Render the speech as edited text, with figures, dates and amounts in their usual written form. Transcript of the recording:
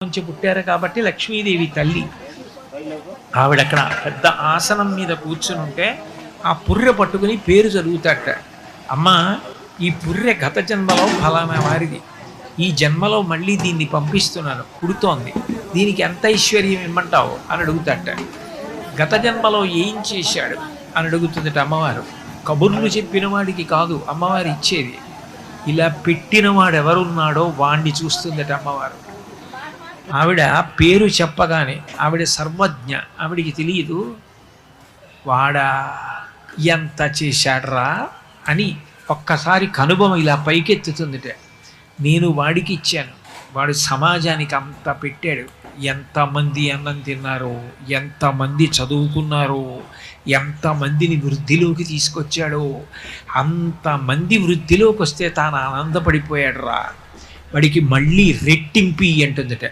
నుంచి పుట్టారు కాబట్టి లక్ష్మీదేవి తల్లి. ఆవిడ అక్కడ పెద్ద ఆసనం మీద కూర్చుని ఉంటే ఆ పుర్రె పట్టుకుని పేరు చదువుతాట. అమ్మ, ఈ పుర్రె గత జన్మలో ఫలానా వారిది, ఈ జన్మలో మళ్ళీ దీన్ని పంపిస్తున్నాను, పుడుతోంది, దీనికి ఎంత ఐశ్వర్యం ఇమ్మంటావు అని అడుగుతాట. గత జన్మలో ఏం చేశాడు అని అడుగుతుందట అమ్మవారు. కబుర్లు చెప్పిన వాడికి కాదు అమ్మవారు ఇచ్చేది, ఇలా పెట్టినవాడు ఎవరున్నాడో వాణ్ణి చూస్తుందట అమ్మవారు. ఆవిడ పేరు చెప్పగానే ఆవిడ సర్వజ్ఞ, ఆవిడికి తెలియదు వాడా ఎంత చేశాడ్రా అని ఒక్కసారి కనుబొమ ఇలా పైకెత్తుతుందిట. నేను వాడికి ఇచ్చాను, వాడు సమాజానికి అంత పెట్టాడు, ఎంతమంది అన్నం తిన్నారో, ఎంతమంది చదువుకున్నారో, ఎంతమందిని వృద్ధిలోకి తీసుకొచ్చాడో, అంతమంది వృద్ధిలోకి వస్తే తాను ఆనందపడిపోయాడు రా, వాడికి మళ్ళీ రెట్టింపి అంటుందట.